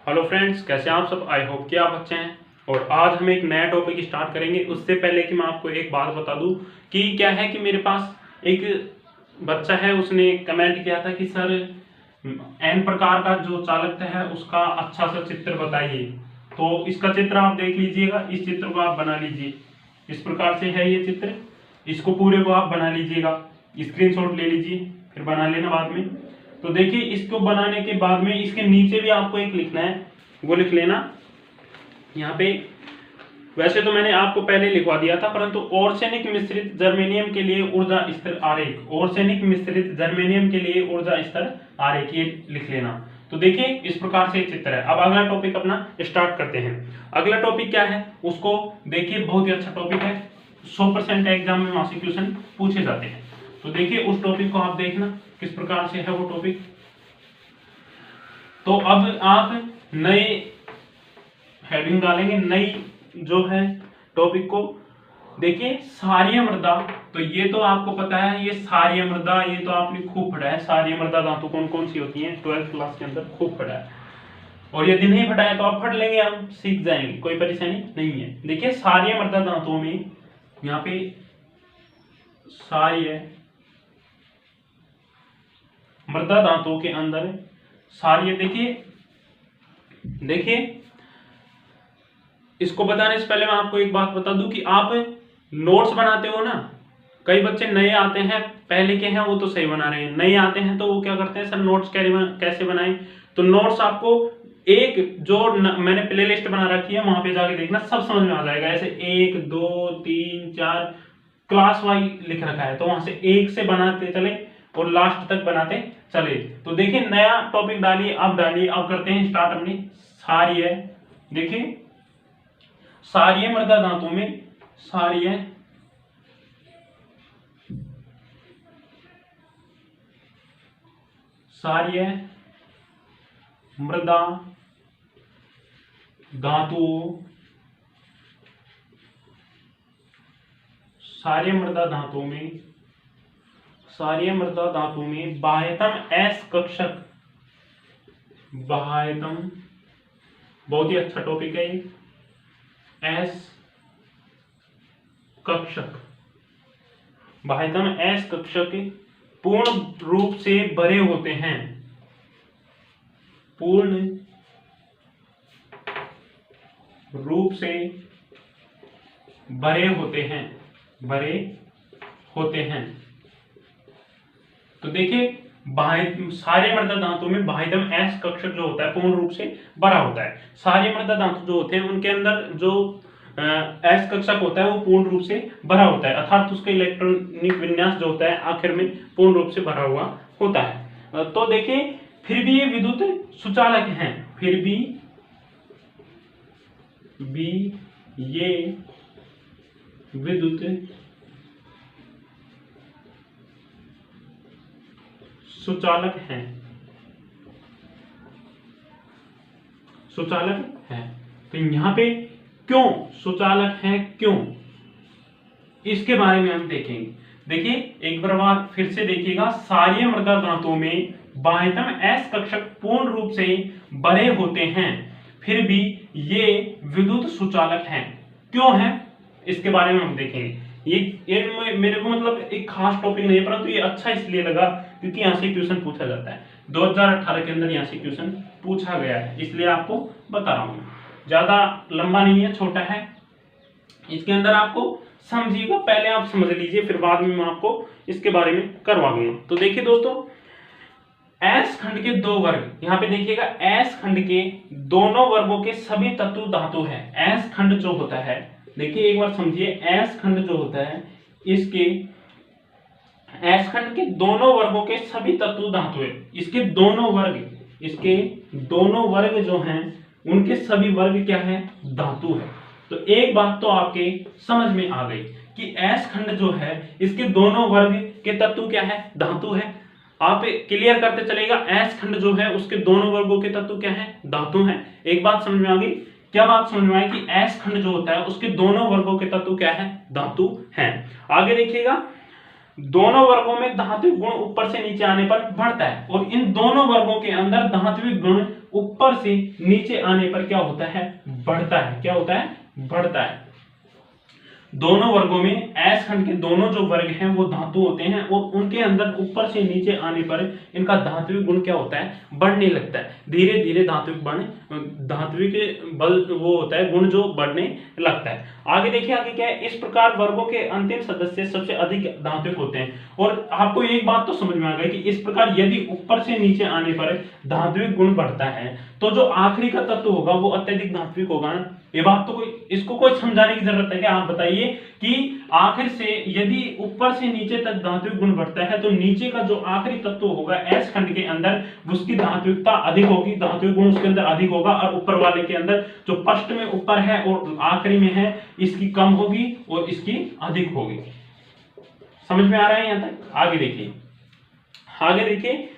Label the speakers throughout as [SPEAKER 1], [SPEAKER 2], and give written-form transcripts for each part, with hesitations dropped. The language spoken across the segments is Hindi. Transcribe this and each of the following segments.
[SPEAKER 1] हेलो फ्रेंड्स, कैसे हैं आप सब। आई होप कि आप अच्छे हैं। और आज हम एक नया टॉपिक स्टार्ट करेंगे। उससे पहले कि मैं आपको एक बात बता दूं कि क्या है कि मेरे पास एक बच्चा है, उसने कमेंट किया था कि सर एन प्रकार का जो चालक है उसका अच्छा सा चित्र बताइए। तो इसका चित्र आप देख लीजिएगा, इस चित्र को आप बना लीजिए। इस प्रकार से है ये चित्र, इसको पूरे को आप बना लीजिएगा, स्क्रीनशॉट ले लीजिए, फिर बना लेना बाद में। तो देखिए, इसको बनाने के बाद में इसके नीचे भी आपको एक लिखना है, वो लिख लेना यहाँ पे। वैसे तो मैंने आपको पहले लिखवा दिया था, परंतु ऑर्सेनिक मिश्रित जर्मेनियम के लिए ऊर्जा स्तर आरेख, ऑर्सेनिक मिश्रित जर्मेनियम के लिए ऊर्जा स्तर आरेख, ये लिख लेना। तो देखिए इस प्रकार से चित्र है। अब अगला टॉपिक अपना स्टार्ट करते हैं। अगला टॉपिक क्या है उसको देखिए, बहुत ही अच्छा टॉपिक है, 100% एग्जाम में मासिक क्वेश्चन पूछे जाते हैं। तो देखिए उस टॉपिक को आप देखना किस प्रकार से है वो टॉपिक। तो अब आप नए हेडिंग डालेंगे, नई जो है टॉपिक को। देखिए क्षारीय मृदा, तो ये तो आपको पता है, ये क्षारीय मृदा ये तो आपने खूब पढ़ा है। क्षारीय मृदा धातु कौन कौन सी होती हैं 12th क्लास के अंदर खूब पढ़ा है। और यदि नहीं पढ़ा है तो आप पढ़ लेंगे, हम सीख जाएंगे, कोई परेशानी नहीं है। देखिए क्षारीय मृदा धातुओं में यहाँ पे क्षारीय मृदा धातुओं के अंदर क्षारीय, देखिए इसको बताने से पहले मैं आपको एक बात बता दूं कि आप नोट्स बनाते हो ना, कई बच्चे नए आते हैं, पहले के हैं वो तो सही बना रहे हैं, नए आते हैं तो वो क्या करते हैं, सर नोट्स कैसे बनाएं। तो नोट्स आपको एक जो मैंने प्ले लिस्ट बना रखी है वहां पे जाके देखना, सब समझ में आ जाएगा। ऐसे 1 2 3 4 क्लास वाइज लिख रखा है, तो वहां से एक से बनाते चले और लास्ट तक बनाते चले। तो देखिए नया टॉपिक डालिए, अब करते हैं स्टार्ट अपनी क्षारीय। देखिए क्षारीय मृदा धातु में क्षारीय मृदा धातुओं, क्षारीय मृदा धातु में बाह्यतम एस कक्षक, बाह्यतम बहुत ही अच्छा टॉपिक है ये, एस कक्षक, बाह्यतम एस कक्षक पूर्ण रूप से भरे होते हैं, पूर्ण रूप से भरे होते हैं। तो देखिए क्षारीय मृदा धातु में बाह्यतम एस कक्षक जो होता है पूर्ण रूप से भरा होता है। क्षारीय मृदा धातु जो होते हैं उनके अंदर जो एस कक्षक होता है वो पूर्ण रूप से भरा होता है, अर्थात उसका इलेक्ट्रॉनिक विन्यास जो होता है आखिर में पूर्ण रूप से भरा हुआ होता है। तो देखिए फिर भी ये विद्युत सुचालक हैं, फिर भी ये विद्युत सुचालक हैं। तो यहाँ पे क्यों सुचालक हैं, क्यों, इसके बारे में हम देखेंगे। देखिए एक बार फिर से देखिएगा, क्षारीय मृदा धातुओं में बाह्यतम एस कक्षक पूर्ण रूप से भरे होते हैं, फिर भी ये विद्युत सुचालक हैं। क्यों हैं इसके बारे में हम देखेंगे। ये मेरे को मतलब एक खास टॉपिक नहीं है, परंतु ये अच्छा इसलिए लगा क्योंकि यहाँ से क्वेश्चन पूछा जाता है, 2018 के अंदर यहाँ से क्वेश्चन पूछा गया है, इसलिए आपको बता रहा हूँ। ज्यादा लंबा नहीं है, छोटा है। इसके अंदर आपको समझिएगा, पहले आप समझ लीजिए, फिर बाद में मैं आपको इसके बारे में करवा दूंगा। तो देखिए दोस्तों, एस खंड के दो वर्ग, यहाँ पे देखिएगा एस खंड के दोनों वर्गों के सभी तत्व धातु है। एस खंड जो होता है, देखिए एक बार समझिए, एस खंड जो होता है इसके एस खंड के दोनों वर्गों के सभी तत्व धातु है। इसके दोनों वर्ग जो हैं उनके सभी वर्ग क्या है, धातु है। तो एक बात तो आपके समझ में आ गई कि एस खंड जो है इसके दोनों वर्ग के तत्व क्या है, धातु है। आप क्लियर करते चलेगा, एस खंड जो है उसके दोनों वर्गों के तत्व क्या है, धातु है। एक बात समझ में आ गई, क्या बात समझ में आई कि एस खंड जो होता है उसके दोनों वर्गों के तत्व क्या है, धातु है। आगे देखिएगा, दोनों वर्गों में धात्विक गुण ऊपर से नीचे आने पर बढ़ता है और इन दोनों वर्गों के अंदर धात्विक गुण ऊपर से नीचे आने पर क्या होता है, बढ़ता है। क्या होता है, बढ़ता है। दोनों वर्गों में एस खंड के दोनों जो वर्ग हैं वो धातु होते हैं और उनके अंदर ऊपर से नीचे आने पर इनका धात्विक गुण क्या होता है, बढ़ने लगता है। धीरे धीरे धात्विक बल वो होता है गुण जो बढ़ने लगता है। आगे देखिए, आगे क्या है, इस प्रकार वर्गों के अंतिम सदस्य सबसे अधिक धात्विक होते हैं। और आपको एक बात तो समझ में आ गई कि इस प्रकार यदि ऊपर से नीचे आने पर धात्विक गुण बढ़ता है तो जो आखिरी का तत्व होगा वो अत्यधिक धात्विक होगा ना। ये बात तो इसको कोई समझाने की जरूरत है क्या? आप बताइए कि आखिर से यदि ऊपर से नीचे तक धात्विक गुण बढ़ता है तो नीचे का जो आखिरी तत्व होगा एस खंड के अंदर उसकी धात्विकता अधिक होगी, धात्विक गुण उसके अंदर अधिक होगा, और ऊपर वाले के अंदर जो फर्स्ट में ऊपर है और आखिरी में है इसकी कम होगी और इसकी अधिक होगी। समझ में आ रहा है यहां तक? आगे देखिए,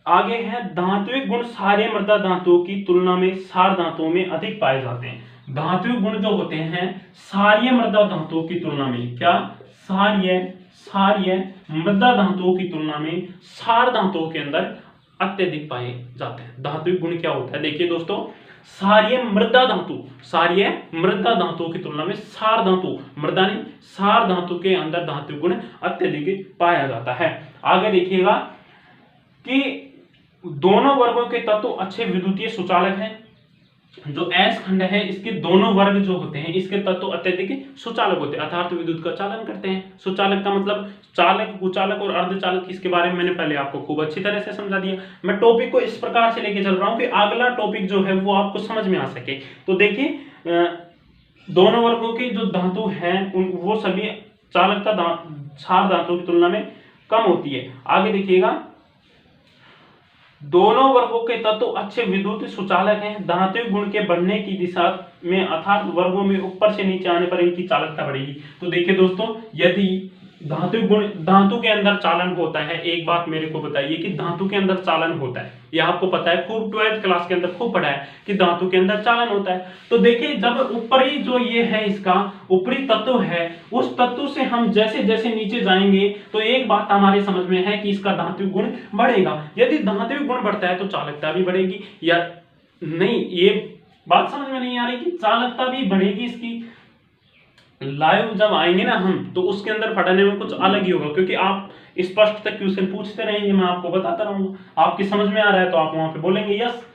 [SPEAKER 1] आगे है धात्विक गुण क्षारीय मृदा धातुओं की तुलना में क्षार धातुओं में अधिक पाए जाते हैं। धात्विक गुण जो होते हैं क्षारीय मृदा धातुओं की तुलना में, क्या, क्षारीय मृदा धातुओं की तुलना में क्षार धातुओं के अंदर अत्यधिक पाए जाते हैं। धात्विक गुण क्या होता है, देखिए दोस्तों, क्षारीय मृदा धातुओं की तुलना में क्षार धातु, मृदा नहीं, क्षार धातु के अंदर धात्विक गुण अत्यधिक पाया जाता है। आगे देखिएगा कि दोनों वर्गों के तत्व अच्छे विद्युतीय सुचालक हैं। जो एस खंड है इसके दोनों वर्ग जो होते हैं इसके तत्व अत्यधिक सुचालक होते हैं, अर्थात विद्युत का चालन करते हैं। सुचालक का मतलब चालक, कुचालक और अर्धचालक, इसके बारे में मैंने पहले आपको खूब अच्छी तरह से समझा दिया। मैं टॉपिक को इस प्रकार से लेके चल रहा हूं कि अगला टॉपिक जो है वो आपको समझ में आ सके। तो देखिए, दोनों वर्गों के जो धातु हैं वो सभी चालकता क्षार धातुओं की तुलना में कम होती है। आगे देखिएगा, दोनों वर्गों के तत्व अच्छे विद्युत सुचालक हैं। धात्विक गुण के बढ़ने की दिशा में अर्थात वर्गों में ऊपर से नीचे आने पर इनकी चालकता बढ़ेगी। तो देखिए दोस्तों, यदि धात्विक गुण, धातु के अंदर चालन होता है, एक बात मेरे को बताइए कि धातु के अंदर चालन होता है, ये आपको पता है, खूब 12th क्लास के अंदर खूब पढ़ा है कि धातु के अंदर चालन होता है। तो देखिए, जब ऊपरी जो ये है इसका ऊपरी तत्व है, उस तत्व से हम जैसे जैसे नीचे जाएंगे तो एक बात हमारे समझ में है कि इसका धात्विक गुण बढ़ेगा। यदि धात्विक गुण बढ़ता है तो चालकता भी बढ़ेगी या नहीं, ये बात समझ में नहीं आ रही कि चालकता भी बढ़ेगी इसकी। लाइव जब आएंगे ना हम तो उसके अंदर पढ़ने में कुछ अलग ही होगा, क्योंकि आप स्पष्ट तक क्वेश्चन पूछते रहेंगे, मैं आपको बताता रहूंगा, आपकी समझ में आ रहा है तो आप वहां पे बोलेंगे यस।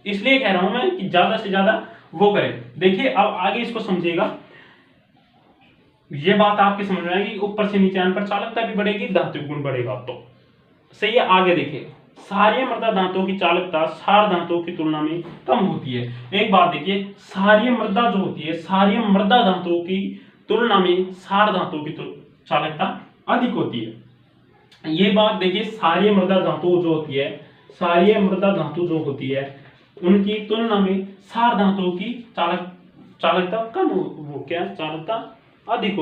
[SPEAKER 1] इसलिए कह रहा हूं मैं कि ज्यादा से ज्यादा वो करें। देखिए, अब आगे इसको समझिएगा, ये बात आपकी समझ में आएगी, ऊपर से नीचे आने पर चालकता भी बढ़ेगी, धात्विक गुण बढ़ेगा। तो सही है। आगे देखिए, क्षारीय मृदा धातुओं की चालकता क्षार धातुओं की तुलना में कम होती है। एक बात देखिए, क्षारीय मृदा जो होती है, क्षारीय मृदा धातुओं की तुलना में क्षार धातुओं की चालकता अधिक होती है। ये बात देखिए, क्षारीय मृदा धातु जो होती है, क्षारीय मृदा धातु जो होती है उनकी तुलना में क्षार धातुओं की चालकता कम वो क्या चालकता अधिक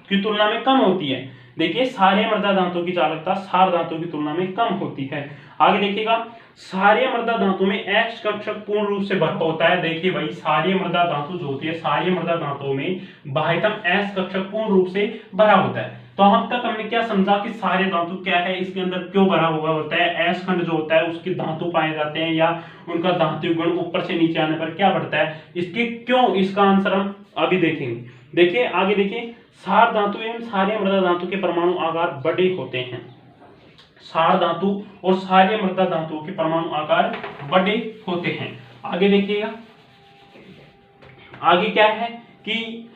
[SPEAKER 1] की तुलना में कम होती है। देखिए, क्षारीय मृदा धातुओं की चालकता क्षार धातुओं की तुलना में कम होती है। आगे देखिएगा, क्षारीय मृदा धातु में एक्स कक्षक पूर्ण रूप से भरा होता है। देखिए भाई, क्षारीय मृदा धातु जो होती है, क्षारीय मृदा धातुओं में बाह्यतम एक्स कक्षक पूर्ण रूप से भरा होता है। तो हम तक हमने क्या समझा कि क्षारीय धातु क्या है, इसके अंदर क्यों भरा हुआ होता है, एस खंड जो होता है उसके धातु पाए जाते हैं या उनका धात्विक गुण ऊपर से नीचे आने पर क्या बढ़ता है, इसके क्यों, इसका आंसर हम अभी देखेंगे। देखिए, आगे देखिए, क्षार धातु एवं क्षारीय मृदा धातु के परमाणु आकार बड़े होते हैं। क्षार धातु और क्षारीय मृदा धातुओं के परमाणु आकार बड़े होते हैं। आगे देखिएगा, आगे क्या है कि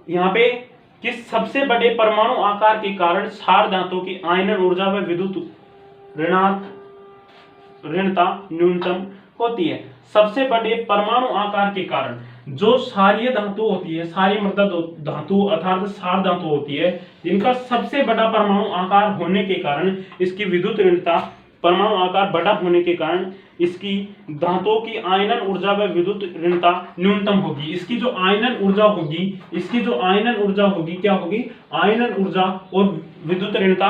[SPEAKER 1] यहाँ पे कि सबसे बड़े परमाणु आकार के कारण क्षार धातुओं की आयनन ऊर्जा व विद्युत ऋणता न्यूनतम होती है। सबसे बड़े परमाणु आकार के कारण जो क्षारीय धातु होती है, क्षारीय मृदा धातु अर्थात क्षार धातु होती है, जिनका सबसे बड़ा परमाणु आकार होने के कारण इसकी विद्युत ऋणता, परमाणु आकार बड़ा होने के कारण इसकी धातुओं की आयनन ऊर्जा व विद्युत ऋणता न्यूनतम होगी। इसकी जो आयनन ऊर्जा होगी, क्या होगी, आयनन ऊर्जा और विद्युत ऋणता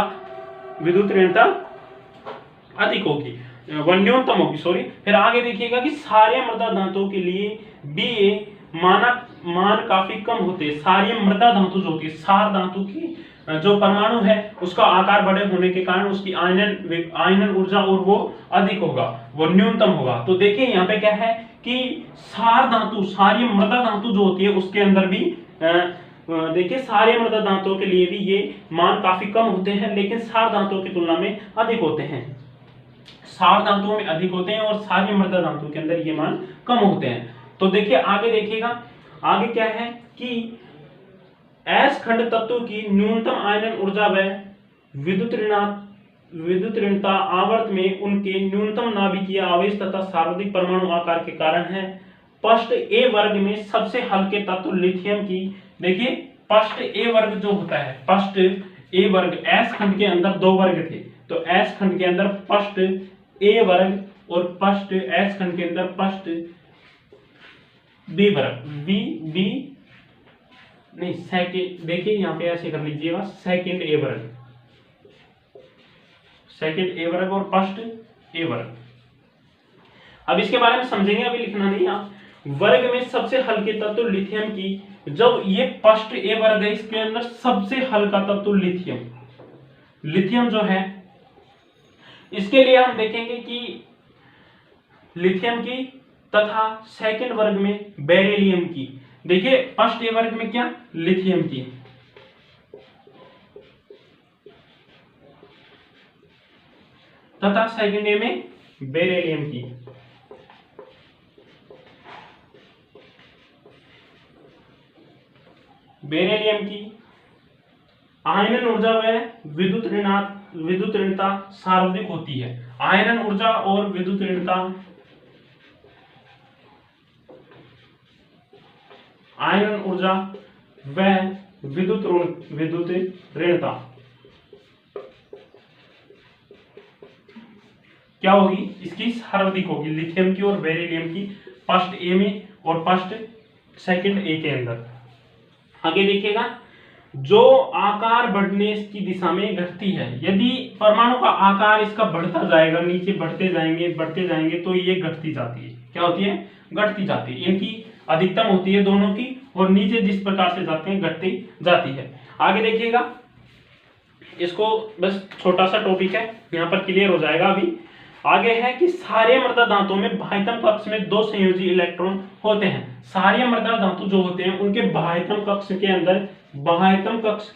[SPEAKER 1] अधिक होगी, वह न्यूनतम होगी, सॉरी। फिर आगे देखिएगा कि क्षारीय मृदा धातुओं के लिए Ba मान काफी कम होते हैं। क्षारीय मृदा धातु जो होती है, क्षार धातु की जो परमाणु है उसका आकार बड़े होने के कारण उसकी आयनन ऊर्जा और वो अधिक होगा, वो न्यूनतम होगा। तो देखिए यहाँ पे क्या है कि सार धातु, सारी मृदा धातु जो होती है उसके अंदर भी देखिए सारे मृदा धातुओं के लिए भी ये मान काफी कम होते हैं, लेकिन सार धातुओं की तुलना में अधिक होते हैं। सार धातुओं में अधिक होते हैं और सारी मृदा धातुओं के अंदर ये मान कम होते हैं। तो देखिए आगे देखिएगा, आगे क्या है कि एस खंड तत्व की न्यूनतम आयनन ऊर्जा व विद्युत ऋणता आवर्त में उनके न्यूनतम नाभिकीय आवेश तथा सर्वाधिक परमाणु आकार के कारण है। पृष्ठ ए वर्ग में सबसे हल्के तत्व लिथियम की, देखिए पृष्ठ ए वर्ग जो होता है, पृष्ठ ए वर्ग एस खंड के अंदर दो वर्ग थे, तो एस खंड के अंदर पृष्ठ ए वर्ग और पृष्ठ एस खंड के अंदर पृष्ठ बी वर्ग, बी नहीं सेकंड, देखिए यहां पे ऐसे कर लीजिएगा, सेकंड ए वर्ग, सेकंड ए वर्ग और पृष्ठ ए वर्ग। अब इसके बारे में समझेंगे, अभी लिखना नहीं आप। वर्ग में सबसे हल्के तत्व लिथियम की, जब ये पृष्ठ ए वर्ग है इसके अंदर सबसे हल्का तत्व लिथियम, लिथियम जो है इसके लिए हम देखेंगे कि लिथियम की तथा सेकंड वर्ग में बेरिलियम की। देखिए फर्स्ट ए वर्ग में क्या, लिथियम की, तथा सेकंड ए में बेरिलियम की। बेरिलियम की आयनन ऊर्जा व विद्युत ऋणता सर्वाधिक होती है। आयनन ऊर्जा और विद्युत ऋणता, आयनन ऊर्जा व विद्युत ऋणता क्या होगी, इसकी सर्वाधिक होगी लिथियम की और बेरिलियम की, फर्स्ट ए में और फर्स्ट सेकंड ए के अंदर। आगे देखिएगा, जो आकार बढ़ने की दिशा में घटती है, यदि परमाणु का आकार इसका बढ़ता जाएगा, नीचे बढ़ते जाएंगे तो ये घटती जाती है। क्या होती है, घटती जाती है। इनकी अधिकतम होती है दोनों की, और नीचे जिस प्रकार से जाते हैं घटती जाती है। आगे देखिएगा, इसको बस छोटा सा टॉपिक है, यहाँ पर क्लियर हो जाएगा। अभी आगे है कि सारे मृदा धातुओं में बाह्यतम कक्ष में दो संयोजी इलेक्ट्रॉन होते हैं। सारे मृदा धातु जो होते हैं उनके बाह्यतम कक्ष के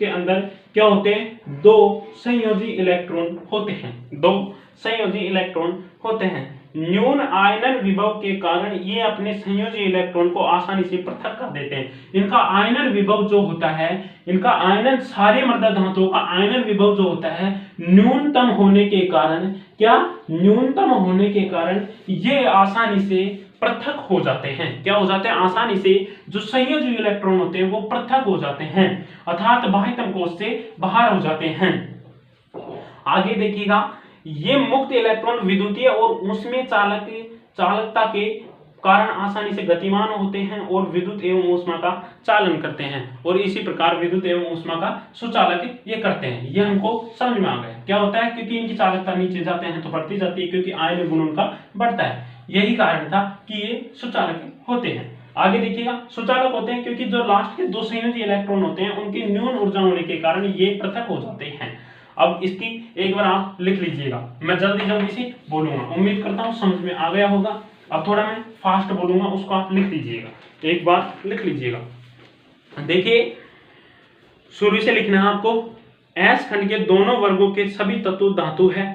[SPEAKER 1] अंदर क्या होते हैं, दो संयोजी इलेक्ट्रॉन होते हैं, दो संयोजी इलेक्ट्रॉन होते हैं। न्यून आयनन विभव के कारण ये अपने संयोजी इलेक्ट्रॉन को आसानी से पृथक कर देते हैं। इनका आयनन विभव जो होता है, इनका आयनन, सारे मृदा धातुओं का आयनन विभव जो होता है न्यूनतम होने के कारण, क्या, न्यूनतम होने के कारण ये आसानी से पृथक हो जाते हैं। क्या हो जाते हैं, आसानी से जो संयोजी इलेक्ट्रॉन होते हैं वो पृथक हो जाते हैं, अर्थात बाह्यतम कोश से बाहर हो जाते हैं। आगे देखिएगा, ये मुक्त इलेक्ट्रॉन विद्युतीय और ऊष्मीय चालकता के कारण आसानी से गतिमान होते हैं और विद्युत एवं ऊष्मा का चालन करते हैं, और इसी प्रकार विद्युत एवं ऊष्मा का सुचालक ये करते हैं। ये हमको समझ में आ गया क्या होता है, क्योंकि इनकी चालकता नीचे जाते हैं तो बढ़ती जाती है, क्योंकि आयन गुण उनका बढ़ता है। यही कारण था कि ये सुचालक होते हैं। आगे देखिएगा, सुचालक होते हैं क्योंकि जो लास्ट के दो संयोजी इलेक्ट्रॉन होते हैं उनकी न्यून ऊर्जा होने के कारण ये पृथक हो जाते हैं। अब इसकी एक बार आप लिख लीजिएगा, मैं जल्दी से बोलूंगा, उम्मीद करता हूं समझ में आ गया होगा। अब थोड़ा मैं फास्ट बोलूंगा, उसको आप लिख लीजिएगा, एक बार लिख लीजिएगा। देखिए शुरू से लिखना है आपको, एस खंड के दोनों वर्गों के सभी तत्व धातु है।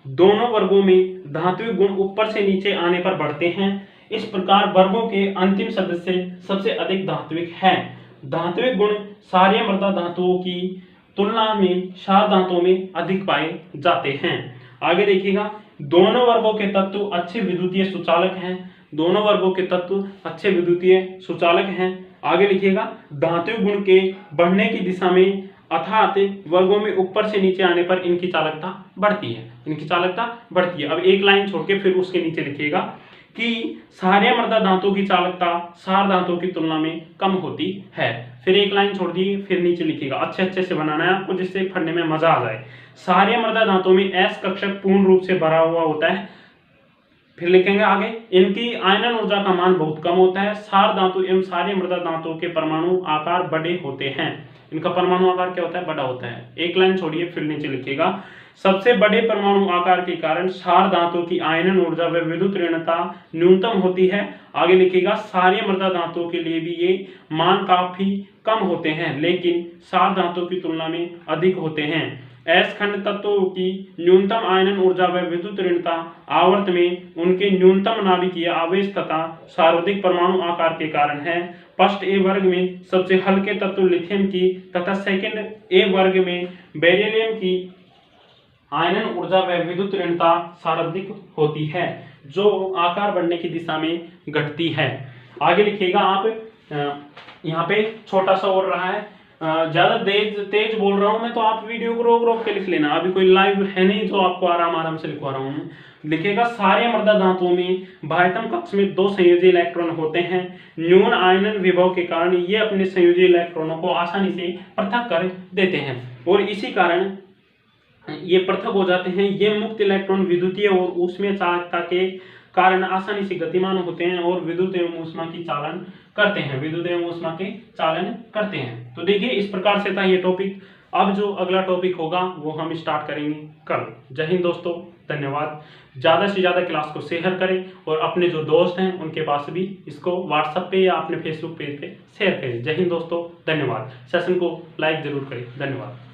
[SPEAKER 1] दोनों वर्गों में धात्विक गुण ऊपर से नीचे आने पर बढ़ते हैं। इस प्रकार वर्गों के अंतिम सदस्य सबसे अधिक धात्विक है। धात्विक गुण सारे मृदा धातुओं की तुलना में क्षार धातुओं में अधिक पाए जाते हैं। आगे देखिएगा, दोनों वर्गों के तत्व अच्छे विद्युतीय सुचालक हैं। दोनों वर्गों के तत्व अच्छे विद्युतीय सुचालक हैं। आगे लिखिएगा, धात्विक गुण के बढ़ने की दिशा में अर्थात वर्गों में ऊपर से नीचे आने पर इनकी चालकता बढ़ती है, इनकी चालकता बढ़ती है। अब एक लाइन छोड़ के फिर उसके नीचे लिखिएगा कि सारे मृदा धातुओं की चालकता क्षार धातुओं की तुलना में कम होती है। फिर एक लाइन छोड़ दी, फिर नीचे लिखिएगा, अच्छे से बनाना है आपको जिससे पढ़ने में मजा आ जाए। सारे मृदा धातुओं में एस कक्षक पूर्ण रूप से भरा हुआ होता है। फिर लिखेंगे आगे, इनकी आयनन ऊर्जा का मान बहुत कम होता है। सार धातु एवं सारे मृदा धातुओं के परमाणु आकार बड़े होते हैं। इनका परमाणु आकार क्या होता है? बड़ा होता है। एक लाइन छोड़िए, फिर नीचे लिखिएगा, सबसे बड़े परमाणु आकार के कारण सार धातुओं की आयनन ऊर्जा व विद्युत ऋणता न्यूनतम होती है। आगे लिखिएगा, सारे मृदा धातुओं के लिए भी ये मान काफी कम होते हैं, लेकिन सार धातुओं की तुलना में अधिक होते हैं। एस खंड तत्वों की न्यूनतम आयनन ऊर्जा व विद्युत ऋणता आवर्त में उनके न्यूनतम नाभिकीय आवेश तथा सर्वाधिक परमाणु आकार के कारण है। फर्स्ट ए वर्ग में सबसे हल्के तत्व लिथियम की तथा सेकंड ए वर्ग में बेरिलियम की आयनन ऊर्जा व विद्युत ऋणता सर्वाधिक होती है, जो आकार बढ़ने की दिशा में घटती है। आगे लिखिएगा आप, यहाँ पे छोटा सा और रहा है, ज्यादा तेज बोल रहा हूं मैं, तो आप वीडियो को रोक रोक के लिख लेना। अभी कोई लाइव है नहीं जो आपको आराम से लिखवा रहा हूं। लिखेगा, सारे मृदा धातुओं में बाह्यतम कक्ष में 2 संयोजी इलेक्ट्रॉन होते हैं। न्यून आयनन विभव के कारण ये अपने संयोजी इलेक्ट्रॉनों को आसानी से पृथक कर देते हैं, और इसी कारण ये पृथक हो जाते हैं। ये मुक्त इलेक्ट्रॉन विद्युतीय और ऊष्मीय चालकता के कारण आसानी से गतिमान होते हैं और विद्युत एवं ऊष्मा की चालन करते हैं, विद्युत एवं ऊष्मा के चालन करते हैं। तो देखिए, इस प्रकार से था ये टॉपिक। अब जो अगला टॉपिक होगा वो हम स्टार्ट करेंगे कल। जय हिंद दोस्तों, धन्यवाद। ज़्यादा से ज़्यादा क्लास को शेयर करें और अपने जो दोस्त हैं उनके पास भी इसको व्हाट्सएप पे या अपने फेसबुक पेज पे शेयर करें। जय हिंद दोस्तों, धन्यवाद। सेशन को लाइक जरूर करें। धन्यवाद।